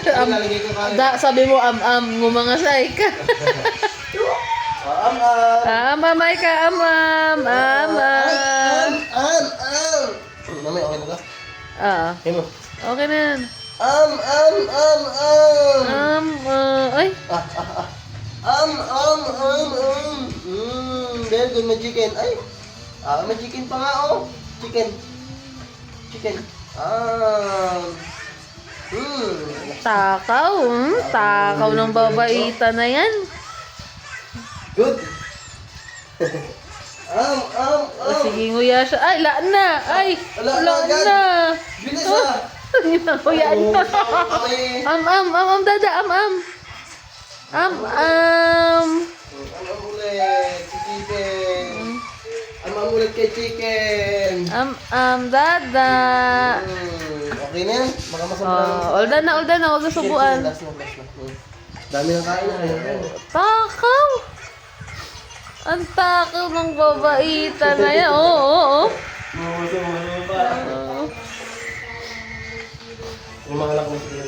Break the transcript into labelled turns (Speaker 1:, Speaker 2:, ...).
Speaker 1: Lalagay ko kain.
Speaker 2: Sabi mo, ngumangasay ka. Amay ka, amam.
Speaker 1: Mamay, okay na ka?
Speaker 2: Okay mo. Okay na yan. Ay.
Speaker 1: Very good, may chicken. Ay, may chicken pa nga, oh. Chicken.
Speaker 2: Takaw. Takaw ng babaita na yan.
Speaker 1: Good.
Speaker 2: Sige, nguya siya. Ay, laan na. Ay, laan na.
Speaker 1: Bilis na.
Speaker 2: Nguya na. Dada,
Speaker 1: ulit, chicken. Ulit kay chicken.
Speaker 2: Dada.
Speaker 1: Okay na yan? Baka masama.
Speaker 2: All done na. Huwag nasubuan.
Speaker 1: Last na. Dami ng kain na.
Speaker 2: Takaw. Ang takaw ng babaita na yan. Oo.
Speaker 1: Yung mga lakong sila.